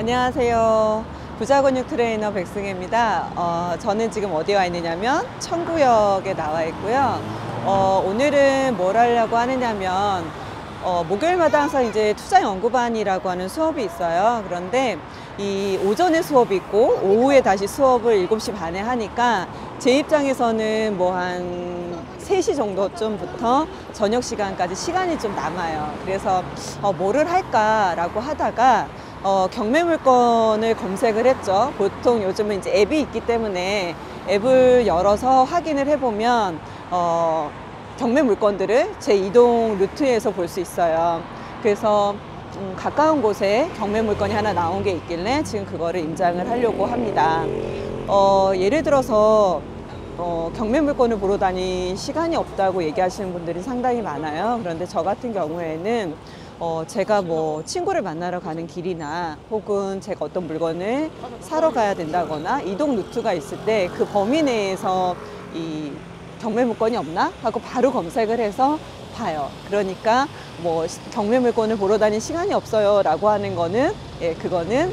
안녕하세요. 부자근육 트레이너 백승혜입니다. 저는 지금 어디 와 있느냐면 청구역에 나와 있고요. 오늘은 뭘 하려고 하느냐면 목요일마다 항상 이제 투자연구반이라고 하는 수업이 있어요. 그런데 이 오전에 수업이 있고 오후에 다시 수업을 7시 반에 하니까 제 입장에서는 뭐 한 3시 정도쯤부터 저녁 시간까지 시간이 좀 남아요. 그래서 뭐를 할까라고 하다가 경매 물건을 검색을 했죠. 보통 요즘은 이제 앱이 있기 때문에 앱을 열어서 확인을 해보면 경매 물건들을 제 이동 루트에서 볼 수 있어요. 그래서 가까운 곳에 경매 물건이 하나 나온 게 있길래 지금 그거를 임장을 하려고 합니다. 예를 들어서 경매 물건을 보러 다닐 시간이 없다고 얘기하시는 분들이 상당히 많아요. 그런데 저 같은 경우에는 제가 뭐 친구를 만나러 가는 길이나 혹은 제가 어떤 물건을 사러 가야 된다거나 이동 루트가 있을 때 그 범위 내에서 이 경매 물건이 없나 하고 바로 검색을 해서 봐요. 그러니까 뭐 경매 물건을 보러 다닐 시간이 없어요 라고 하는 거는 그거는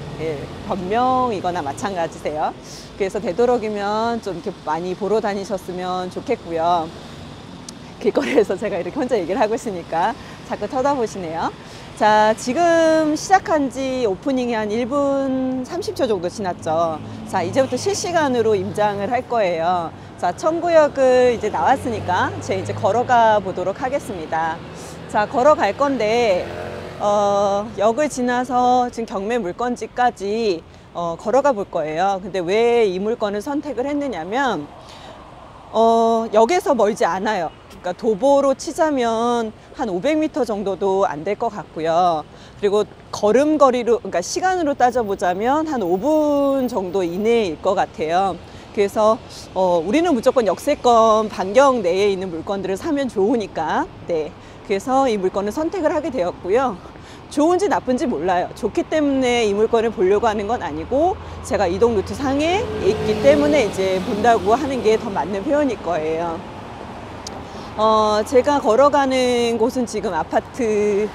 변명이거나 마찬가지세요. 그래서 되도록이면 좀 이렇게 많이 보러 다니셨으면 좋겠고요. 길거리에서 제가 이렇게 혼자 얘기를 하고 있으니까 자꾸 쳐다보시네요. 자, 지금 시작한 지 오프닝이 한 1분 30초 정도 지났죠. 자, 이제부터 실시간으로 임장을 할 거예요. 자, 청구역을 이제 나왔으니까 제가 이제 걸어가 보도록 하겠습니다. 자, 걸어갈 건데 역을 지나서 지금 경매 물건지까지 걸어가 볼 거예요. 근데 왜 이 물건을 선택을 했느냐면 역에서 멀지 않아요. 그러니까 도보로 치자면 한 500m 정도도 안 될 것 같고요. 그리고 걸음거리로, 그러니까 시간으로 따져보자면 한 5분 정도 이내일 것 같아요. 그래서 우리는 무조건 역세권 반경 내에 있는 물건들을 사면 좋으니까, 네. 그래서 이 물건을 선택을 하게 되었고요. 좋은지 나쁜지 몰라요. 좋기 때문에 이 물건을 보려고 하는 건 아니고 제가 이동 루트 상에 있기 때문에 이제 본다고 하는 게 더 맞는 표현일 거예요. 제가 걸어가는 곳은 지금 아파트,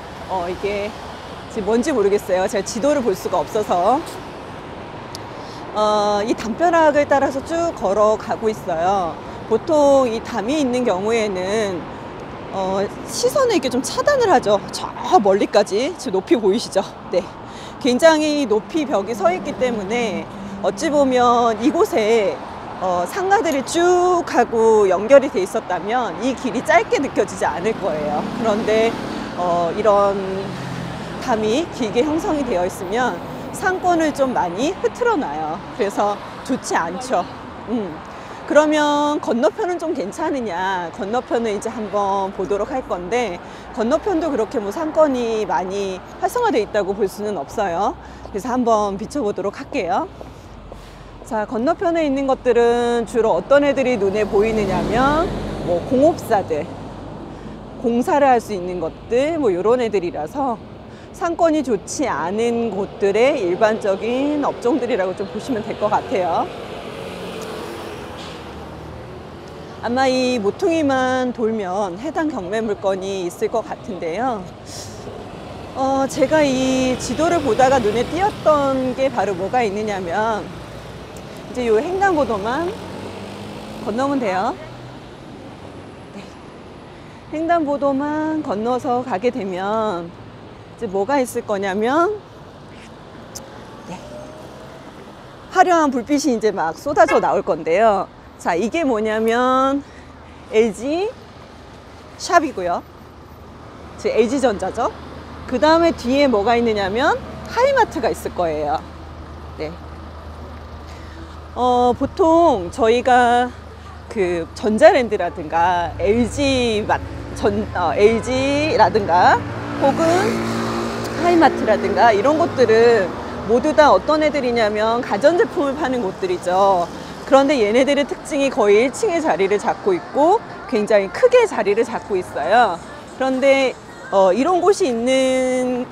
이게 지금 뭔지 모르겠어요. 제가 지도를 볼 수가 없어서. 이 담벼락을 따라서 쭉 걸어가고 있어요. 보통 이 담이 있는 경우에는 시선을 이렇게 좀 차단을 하죠. 저 멀리까지. 지금 높이 보이시죠? 네. 굉장히 높이 벽이 서 있기 때문에 어찌 보면 이곳에 상가들이 쭉 하고 연결이 돼 있었다면 이 길이 짧게 느껴지지 않을 거예요. 그런데 이런 담이 길게 형성이 되어 있으면 상권을 좀 많이 흐트러 놔요. 그래서 좋지 않죠. 그러면 건너편은 좀 괜찮으냐, 건너편은 이제 한번 보도록 할 건데 건너편도 그렇게 뭐 상권이 많이 활성화되어 있다고 볼 수는 없어요. 그래서 한번 비춰보도록 할게요. 자, 건너편에 있는 것들은 주로 어떤 애들이 눈에 보이느냐면 뭐 공업사들, 공사를 할 수 있는 것들, 뭐 이런 애들이라서 상권이 좋지 않은 곳들의 일반적인 업종들이라고 좀 보시면 될 것 같아요. 아마 이 모퉁이만 돌면 해당 경매 물건이 있을 것 같은데요. 제가 이 지도를 보다가 눈에 띄었던 게 바로 뭐가 있느냐면 이제 요 횡단보도만 건너면 돼요. 네. 횡단보도만 건너서 가게 되면 이제 뭐가 있을 거냐면 네. 화려한 불빛이 이제 막 쏟아져 나올 건데요. 자, 이게 뭐냐면 LG 샵이고요. 즉 LG전자죠. 그 다음에 뒤에 뭐가 있느냐면 하이마트가 있을 거예요. 네. 보통 저희가 그 전자랜드라든가 LG라든가 혹은 하이마트라든가 이런 곳들은 모두 다 어떤 애들이냐면 가전제품을 파는 곳들이죠. 그런데 얘네들의 특징이 거의 1층에 자리를 잡고 있고 굉장히 크게 자리를 잡고 있어요. 그런데 이런 곳이 있는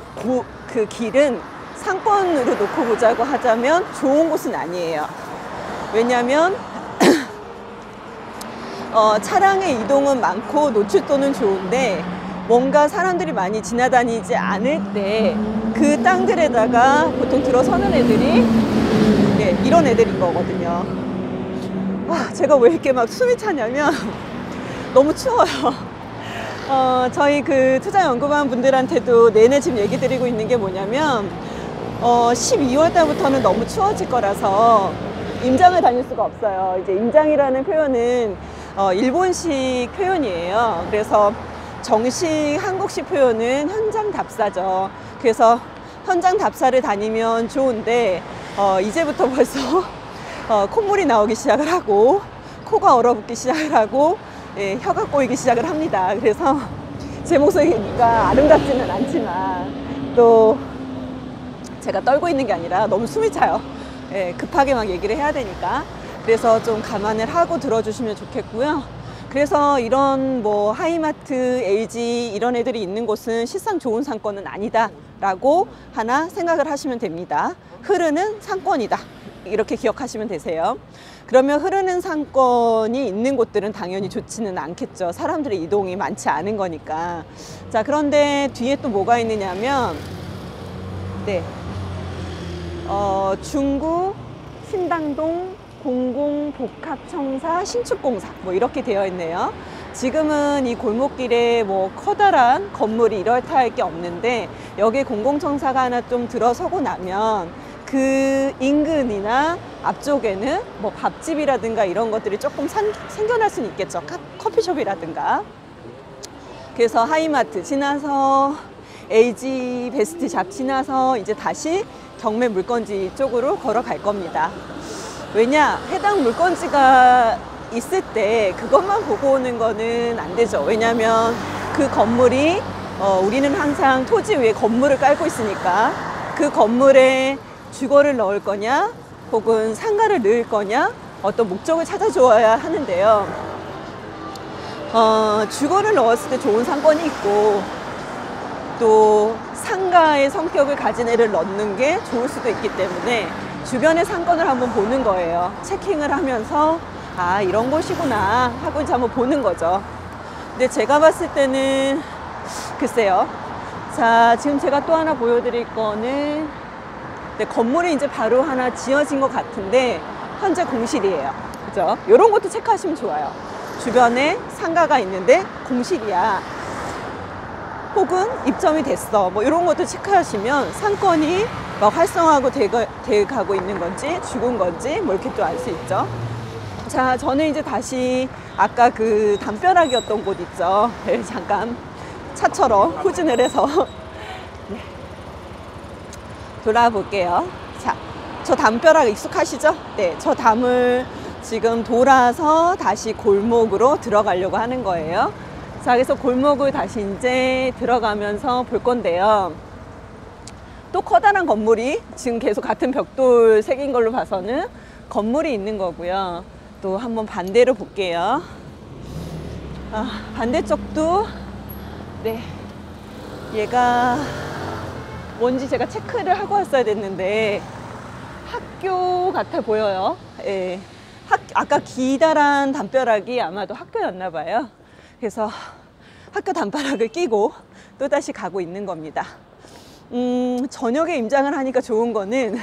그 길은 상권으로 놓고 보자고 하자면 좋은 곳은 아니에요. 왜냐하면 차량의 이동은 많고 노출도는 좋은데 뭔가 사람들이 많이 지나다니지 않을 때 그 땅들에다가 보통 들어서는 애들이 네, 이런 애들인 거거든요. 와, 제가 왜 이렇게 막 숨이 차냐면 너무 추워요. 저희 그 투자연구반 분들한테도 내내 지금 얘기 드리고 있는 게 뭐냐면 12월 달부터는 너무 추워질 거라서 임장을 다닐 수가 없어요. 이제 임장이라는 표현은 일본식 표현이에요. 그래서 정식 한국식 표현은 현장 답사죠. 그래서 현장 답사를 다니면 좋은데 이제부터 벌써 콧물이 나오기 시작을 하고 코가 얼어붙기 시작을 하고 예, 혀가 꼬이기 시작을 합니다. 그래서 제 목소리가 아름답지는 않지만 또 제가 떨고 있는 게 아니라 너무 숨이 차요. 예, 급하게 막 얘기를 해야 되니까. 그래서 좀 감안을 하고 들어주시면 좋겠고요. 그래서 이런 뭐 하이마트, LG 이런 애들이 있는 곳은 실상 좋은 상권은 아니다 라고 하나 생각을 하시면 됩니다. 흐르는 상권이다, 이렇게 기억하시면 되세요. 그러면 흐르는 상권이 있는 곳들은 당연히 좋지는 않겠죠. 사람들의 이동이 많지 않은 거니까. 자, 그런데 뒤에 또 뭐가 있느냐면 네, 중구 신당동 공공복합청사 신축공사 뭐 이렇게 되어 있네요. 지금은 이 골목길에 뭐 커다란 건물이 이렇다 할 게 없는데 여기에 공공청사가 하나 좀 들어서고 나면 그 인근이나 앞쪽에는 뭐 밥집이라든가 이런 것들이 조금 생겨날 수는 있겠죠. 커피숍이라든가. 그래서 하이마트 지나서 LG 베스트샵 지나서 이제 다시 경매 물건지 쪽으로 걸어갈 겁니다. 왜냐, 해당 물건지가 있을 때 그것만 보고 오는 거는 안 되죠. 왜냐하면 그 건물이 우리는 항상 토지 위에 건물을 깔고 있으니까 그 건물에 주거를 넣을 거냐 혹은 상가를 넣을 거냐 어떤 목적을 찾아줘야 하는데요. 주거를 넣었을 때 좋은 상권이 있고 또 상가의 성격을 가진 애를 넣는 게 좋을 수도 있기 때문에 주변의 상권을 한번 보는 거예요. 체킹을 하면서 아, 이런 곳이구나 하고 이제 한번 보는 거죠. 근데 제가 봤을 때는 글쎄요. 자, 지금 제가 또 하나 보여드릴 거는 네, 건물이 이제 바로 하나 지어진 것 같은데 현재 공실이에요. 그죠? 이런 것도 체크하시면 좋아요. 주변에 상가가 있는데 공실이야. 혹은 입점이 됐어. 뭐 이런 것도 체크하시면 상권이 막 활성화하고 돼가고 있는 건지 죽은 건지 뭐 이렇게 또 알 수 있죠. 자, 저는 이제 다시 아까 그 담벼락이었던 곳 있죠. 네, 잠깐 차처럼 후진을 해서 네, 돌아볼게요. 자, 저 담벼락 익숙하시죠? 네, 저 담을 지금 돌아서 다시 골목으로 들어가려고 하는 거예요. 자, 그래서 골목을 다시 이제 들어가면서 볼 건데요. 또 커다란 건물이 지금 계속 같은 벽돌 색인 걸로 봐서는 건물이 있는 거고요. 또 한번 반대로 볼게요. 반대쪽도 네, 얘가 뭔지 제가 체크를 하고 왔어야 됐는데 학교 같아 보여요. 예, 아까 기다란 담벼락이 아마도 학교였나 봐요. 그래서 학교 담벼락을 끼고 또다시 가고 있는 겁니다. 저녁에 임장을 하니까 좋은 거는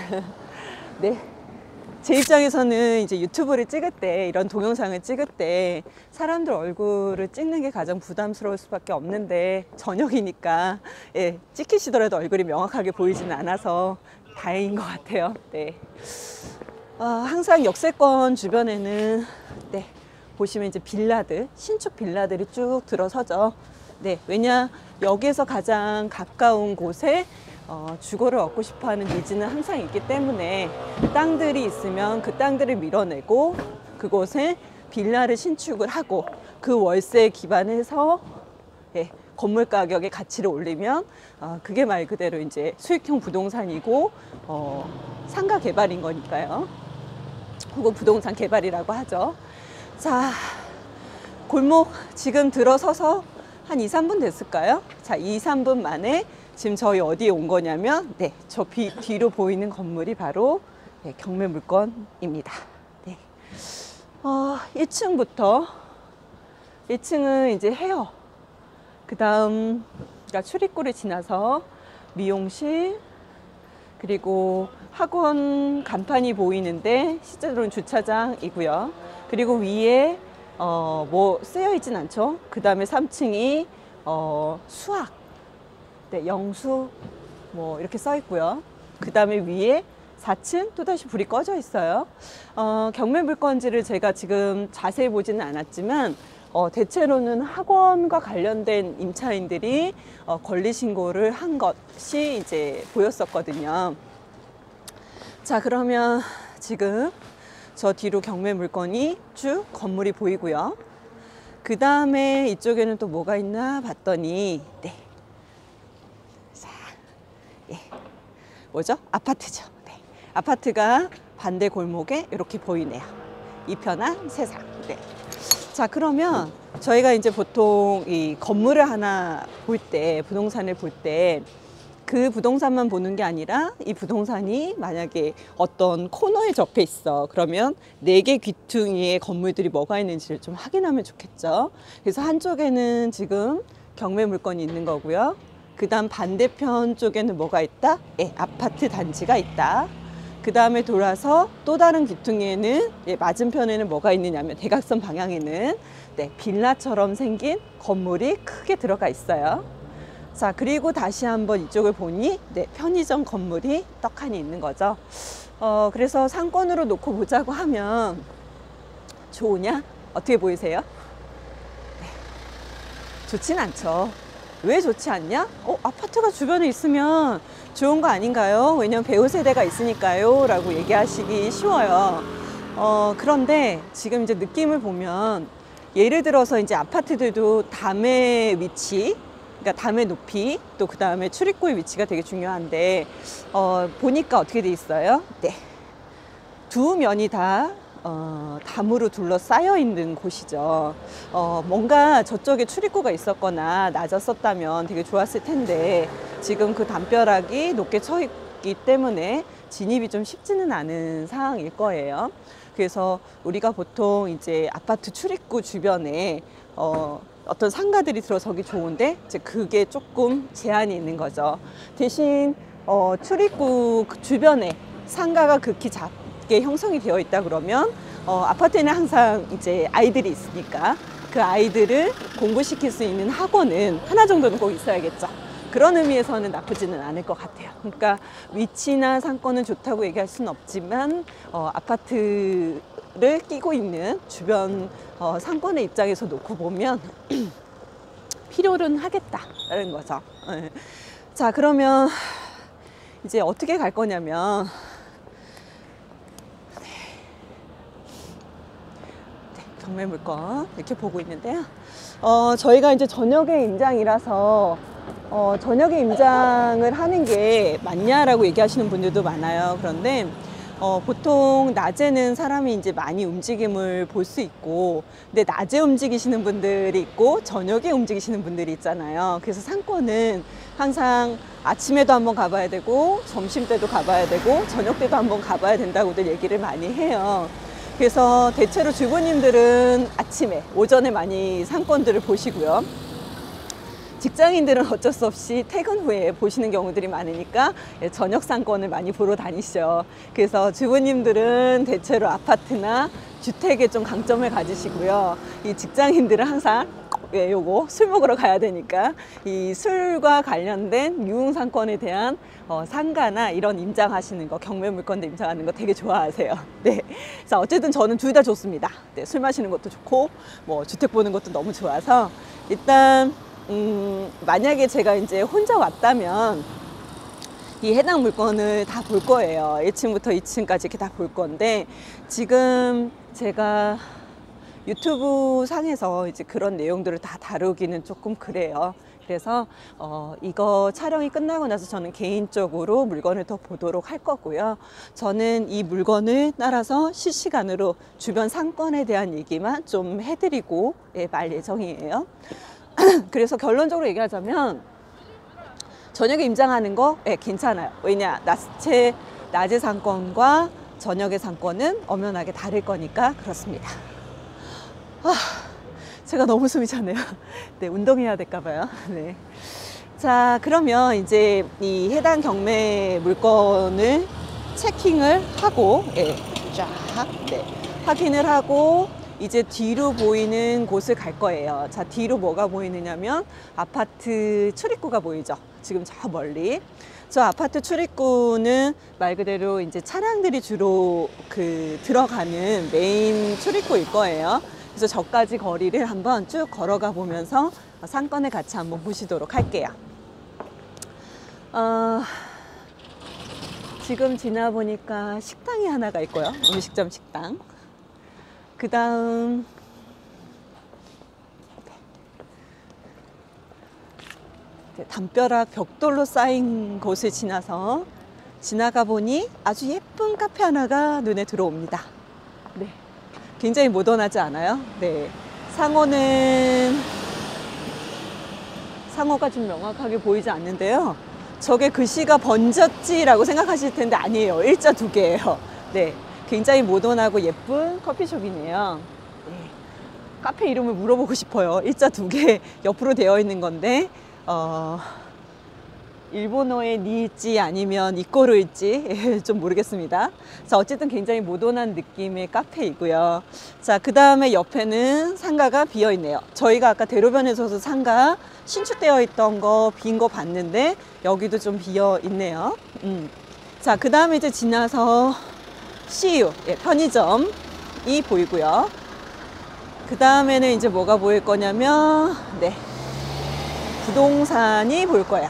네, 제 입장에서는 이제 유튜브를 찍을 때 이런 동영상을 찍을 때 사람들 얼굴을 찍는 게 가장 부담스러울 수밖에 없는데 저녁이니까 예, 찍히시더라도 얼굴이 명확하게 보이지는 않아서 다행인 것 같아요. 네. 항상 역세권 주변에는 네, 보시면 이제 빌라들, 신축 빌라들이 쭉 들어서죠. 네, 왜냐, 여기에서 가장 가까운 곳에 주거를 얻고 싶어하는 니즈는 항상 있기 때문에 땅들이 있으면 그 땅들을 밀어내고 그곳에 빌라를 신축을 하고 그 월세에 기반해서 예, 건물 가격의 가치를 올리면 그게 말 그대로 이제 수익형 부동산이고 상가 개발인 거니까요. 혹은 부동산 개발이라고 하죠. 자, 골목 지금 들어서서 한 2, 3분 됐을까요? 자, 2, 3분 만에 지금 저희 어디에 온 거냐면 네, 저 뒤로 보이는 건물이 바로 네, 경매 물건입니다. 네. 1층부터 1층은 이제 헤어 그 다음 그러니까 출입구를 지나서 미용실, 그리고 학원 간판이 보이는데 실제로는 주차장이고요. 그리고 위에 뭐 쓰여 있진 않죠. 그 다음에 3층이 수학, 네, 영수 뭐 이렇게 써 있고요. 그 다음에 위에 4층 또다시 불이 꺼져 있어요. 경매 물건지를 제가 지금 자세히 보지는 않았지만 대체로는 학원과 관련된 임차인들이 권리 신고를 한 것이 이제 보였었거든요. 자, 그러면 지금 저 뒤로 경매 물건이 쭉 건물이 보이고요. 그 다음에 이쪽에는 또 뭐가 있나 봤더니, 네. 자, 예. 뭐죠? 아파트죠. 네. 아파트가 반대 골목에 이렇게 보이네요. 이편한 세상. 네. 자, 그러면 저희가 이제 보통 이 건물을 하나 볼 때, 부동산을 볼 때, 그 부동산만 보는 게 아니라 이 부동산이 만약에 어떤 코너에 적혀 있어. 그러면 4개 귀퉁이의 건물들이 뭐가 있는지를 좀 확인하면 좋겠죠. 그래서 한쪽에는 지금 경매 물건이 있는 거고요. 그 다음 반대편 쪽에는 뭐가 있다? 예, 아파트 단지가 있다. 그 다음에 돌아서 또 다른 귀퉁이에는, 예, 맞은편에는 뭐가 있느냐면 대각선 방향에는, 네, 빌라처럼 생긴 건물이 크게 들어가 있어요. 자, 그리고 다시 한번 이쪽을 보니, 네, 편의점 건물이 떡하니 있는 거죠. 그래서 상권으로 놓고 보자고 하면 좋으냐? 어떻게 보이세요? 네, 좋진 않죠. 왜 좋지 않냐? 아파트가 주변에 있으면 좋은 거 아닌가요? 왜냐면 배우 세대가 있으니까요 라고 얘기하시기 쉬워요. 그런데 지금 이제 느낌을 보면, 예를 들어서 이제 아파트들도 담의 위치, 그러니까 담의 높이, 또 그 다음에 출입구의 위치가 되게 중요한데, 보니까 어떻게 돼 있어요? 네, 두 면이 다 담으로 둘러싸여 있는 곳이죠. 뭔가 저쪽에 출입구가 있었거나 낮았었다면 되게 좋았을 텐데, 지금 그 담벼락이 높게 쳐 있기 때문에 진입이 좀 쉽지는 않은 상황일 거예요. 그래서 우리가 보통 이제 아파트 출입구 주변에 어떤 상가들이 들어서기 좋은데, 이제 그게 조금 제한이 있는 거죠. 대신 출입구 주변에 상가가 극히 작게 형성이 되어 있다 그러면, 아파트에는 항상 이제 아이들이 있으니까 그 아이들을 공부시킬 수 있는 학원은 하나 정도는 꼭 있어야겠죠. 그런 의미에서는 나쁘지는 않을 것 같아요. 그러니까 위치나 상권은 좋다고 얘기할 수는 없지만, 아파트를 끼고 있는 주변 상권의 입장에서 놓고 보면 필요는 하겠다라는 거죠. 자, 그러면 이제 어떻게 갈 거냐면, 경매 물건 이렇게 보고 있는데요. 저희가 이제 저녁에 임장이라서 저녁에 임장을 하는 게 맞냐라고 얘기하시는 분들도 많아요. 그런데 보통 낮에는 사람이 이제 많이 움직임을 볼 수 있고, 근데 낮에 움직이시는 분들이 있고 저녁에 움직이시는 분들이 있잖아요. 그래서 상권은 항상 아침에도 한번 가봐야 되고, 점심 때도 가봐야 되고, 저녁 때도 한번 가봐야 된다고들 얘기를 많이 해요. 그래서 대체로 주부님들은 아침에, 오전에 많이 상권들을 보시고요. 직장인들은 어쩔 수 없이 퇴근 후에 보시는 경우들이 많으니까 저녁 상권을 많이 보러 다니시죠. 그래서 주부님들은 대체로 아파트나 주택에 좀 강점을 가지시고요. 이 직장인들은 항상 요거 술 먹으러 가야 되니까 이 술과 관련된 유흥상권에 대한 상가나 이런 임장하시는 거, 경매 물건들 임장하는 거 되게 좋아하세요. 네. 자, 어쨌든 저는 둘 다 좋습니다. 네, 술 마시는 것도 좋고 뭐 주택 보는 것도 너무 좋아서, 일단 만약에 제가 이제 혼자 왔다면 이 해당 물건을 다 볼 거예요. 1층부터 2층까지 이렇게 다 볼 건데, 지금 제가 유튜브 상에서 이제 그런 내용들을 다 다루기는 조금 그래요. 그래서 이거 촬영이 끝나고 나서 저는 개인적으로 물건을 더 보도록 할 거고요. 저는 이 물건을 따라서 실시간으로 주변 상권에 대한 얘기만 좀 해드리고 말 예정이에요. 그래서 결론적으로 얘기하자면 저녁에 임장하는 거 괜찮아요. 왜냐, 낮의 상권과 저녁의 상권은 엄연하게 다를 거니까 그렇습니다. 제가 너무 숨이 차네요. 네, 운동해야 될까 봐요. 네. 자, 그러면 이제 이 해당 경매 물건을 체킹을 하고, 예, 쫙, 네, 확인을 하고, 이제 뒤로 보이는 곳을 갈 거예요. 자, 뒤로 뭐가 보이느냐면 아파트 출입구가 보이죠. 지금 저 멀리. 저 아파트 출입구는 말 그대로 이제 차량들이 주로 들어가는 메인 출입구일 거예요. 그래서 저까지 거리를 한번 쭉 걸어가 보면서 상권을 같이 한번 보시도록 할게요. 지금 지나보니까 식당이 하나가 있고요. 음식점 식당. 그 다음 담벼락 벽돌로 쌓인 곳을 지나가 보니 아주 예쁜 카페 하나가 눈에 들어옵니다. 네, 굉장히 모던하지 않아요? 네, 상호가 좀 명확하게 보이지 않는데요. 저게 글씨가 번졌지라고 생각하실 텐데 아니에요. 일자 두 개예요. 네, 굉장히 모던하고 예쁜 커피숍이네요. 네, 카페 이름을 물어보고 싶어요. 일자 두 개 옆으로 되어 있는 건데 일본어의 니일지 아니면 이꼬르일지 좀 모르겠습니다. 자, 어쨌든 굉장히 모던한 느낌의 카페이고요. 자, 그 다음에 옆에는 상가가 비어 있네요. 저희가 아까 대로변에서도 상가 신축되어 있던 거 빈 거 봤는데 여기도 좀 비어 있네요. 자, 그 다음에 이제 지나서 CU, 예, 편의점이 보이고요. 그 다음에는 이제 뭐가 보일 거냐면, 네, 부동산이 보일 거예요.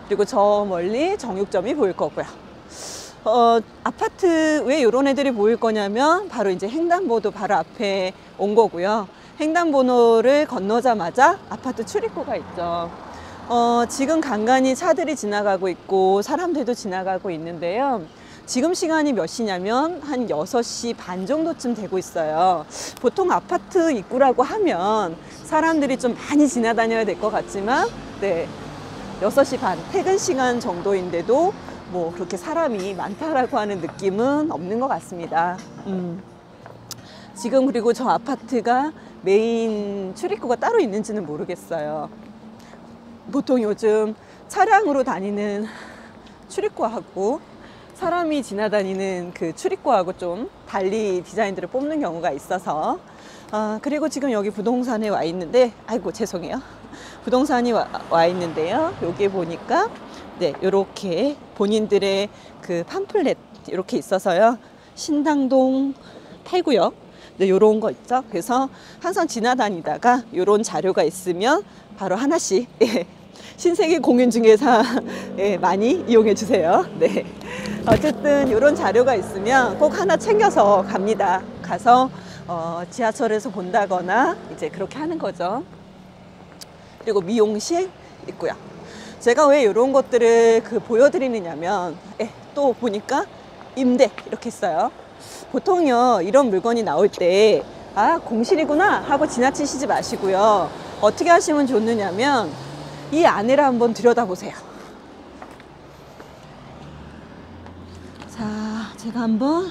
그리고 저 멀리 정육점이 보일 거고요. 아파트 왜 이런 애들이 보일 거냐면 바로 이제 횡단보도 바로 앞에 온 거고요. 횡단보도를 건너자마자 아파트 출입구가 있죠. 지금 간간히 차들이 지나가고 있고 사람들도 지나가고 있는데요. 지금 시간이 몇 시냐면 한 6시 반 정도쯤 되고 있어요. 보통 아파트 입구라고 하면 사람들이 좀 많이 지나다녀야 될 것 같지만, 네, 6시 반 퇴근 시간 정도인데도 뭐 그렇게 사람이 많다라고 하는 느낌은 없는 것 같습니다. 지금 그리고 저 아파트가 메인 출입구가 따로 있는지는 모르겠어요. 보통 요즘 차량으로 다니는 출입구하고 사람이 지나다니는 그 출입구하고 좀 달리 디자인들을 뽑는 경우가 있어서, 그리고 지금 여기 부동산에 와 있는데, 아이고 죄송해요, 부동산이 와 있는데요. 여기 보니까 네, 요렇게 본인들의 그 팜플렛 이렇게 있어서요, 신당동 8구역, 네, 요런 거 있죠. 그래서 항상 지나다니다가 요런 자료가 있으면 바로 하나씩, 예, 신세계 공연 중에서 예, 많이 이용해 주세요. 네, 어쨌든 이런 자료가 있으면 꼭 하나 챙겨서 갑니다. 가서 지하철에서 본다거나 이제 그렇게 하는 거죠. 그리고 미용실 있고요. 제가 왜 이런 것들을 보여드리느냐면, 예, 또 보니까 임대 이렇게 있어요. 보통요 이런 물건이 나올 때 아, 공실이구나 하고 지나치시지 마시고요. 어떻게 하시면 좋느냐면 이 안에를 한번 들여다보세요. 자, 제가 한번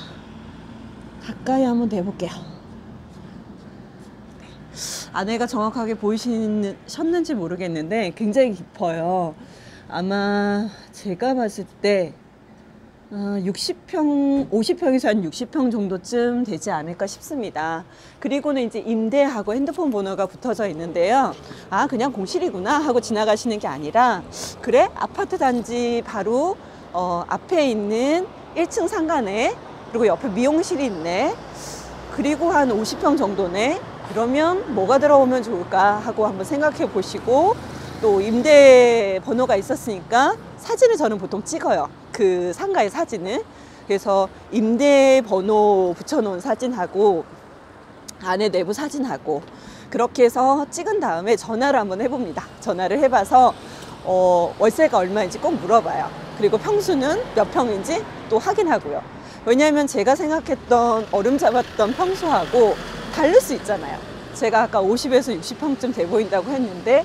가까이 한번 대볼게요. 안에가 정확하게 보이셨는지 모르겠는데 굉장히 깊어요. 아마 제가 봤을 때 60평, 50평에서 한 60평 정도쯤 되지 않을까 싶습니다. 그리고는 이제 임대하고 핸드폰 번호가 붙어져 있는데요. 아, 그냥 공실이구나 하고 지나가시는 게 아니라, 그래? 아파트 단지 바로 앞에 있는 1층 상가네. 그리고 옆에 미용실이 있네. 그리고 한 50평 정도네. 그러면 뭐가 들어오면 좋을까 하고 한번 생각해 보시고, 또 임대 번호가 있었으니까 사진을 저는 보통 찍어요. 그 상가의 사진을. 그래서 임대 번호 붙여놓은 사진하고 안에 내부 사진하고 그렇게 해서 찍은 다음에 전화를 한번 해봅니다. 전화를 해봐서 월세가 얼마인지 꼭 물어봐요. 그리고 평수는 몇 평인지 또 확인하고요. 왜냐하면 제가 생각했던 얼음 잡았던 평수하고 다를 수 있잖아요. 제가 아까 50에서 60평쯤 돼 보인다고 했는데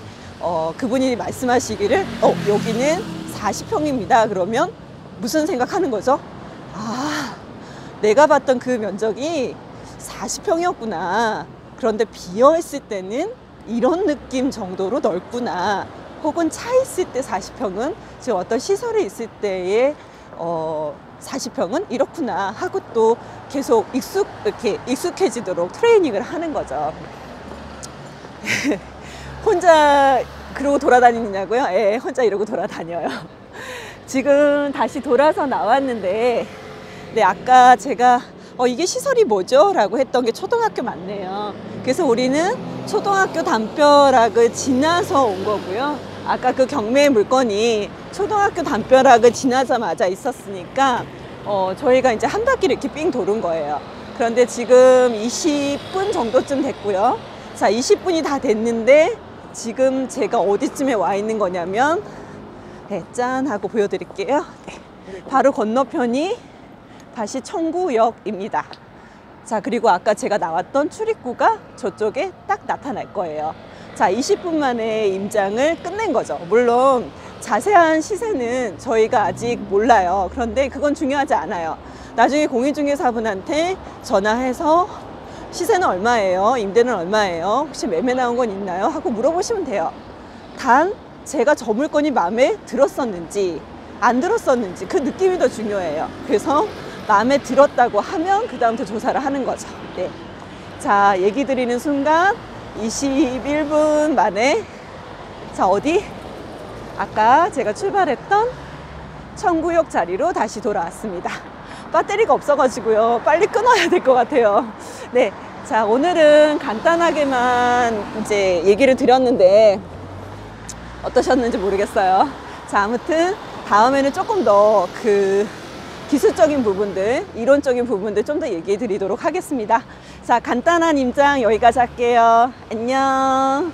그분이 말씀하시기를 여기는 40평입니다. 그러면 무슨 생각하는 거죠? 아, 내가 봤던 그 면적이 40평이었구나. 그런데 비어 있을 때는 이런 느낌 정도로 넓구나. 혹은 차 있을 때 40평은 지금 어떤 시설이 있을 때의 40평은 이렇구나 하고 또 계속 이렇게 익숙해지도록 트레이닝을 하는 거죠. 혼자 그러고 돌아다니냐고요? 예, 혼자 이러고 돌아다녀요. 지금 다시 돌아서 나왔는데, 네, 아까 제가 이게 시설이 뭐죠? 라고 했던 게 초등학교 맞네요. 그래서 우리는 초등학교 담벼락을 지나서 온 거고요. 아까 그 경매의 물건이 초등학교 담벼락을 지나자마자 있었으니까 저희가 이제 한 바퀴를 이렇게 삥 도는 거예요. 그런데 지금 20분 정도쯤 됐고요. 자, 20분이 다 됐는데 지금 제가 어디쯤에 와 있는 거냐면, 네, 짠 하고 보여드릴게요. 네, 바로 건너편이 다시 청구역입니다. 자, 그리고 아까 제가 나왔던 출입구가 저쪽에 딱 나타날 거예요. 자, 20분 만에 임장을 끝낸 거죠. 물론 자세한 시세는 저희가 아직 몰라요. 그런데 그건 중요하지 않아요. 나중에 공인중개사분한테 전화해서 시세는 얼마예요? 임대는 얼마예요? 혹시 매매 나온 건 있나요? 하고 물어보시면 돼요. 단 제가 저 물건이 마음에 들었었는지 안 들었었는지 그 느낌이 더 중요해요. 그래서 마음에 들었다고 하면 그 다음부터 조사를 하는 거죠. 네. 자, 얘기 드리는 순간 21분 만에, 자, 어디? 아까 제가 출발했던 청구역 자리로 다시 돌아왔습니다. 배터리가 없어가지고요. 빨리 끊어야 될 것 같아요. 네. 자, 오늘은 간단하게만 이제 얘기를 드렸는데 어떠셨는지 모르겠어요. 자, 아무튼 다음에는 조금 더 기술적인 부분들, 이론적인 부분들 좀 더 얘기해 드리도록 하겠습니다. 자, 간단한 임장 여기까지 할게요. 안녕.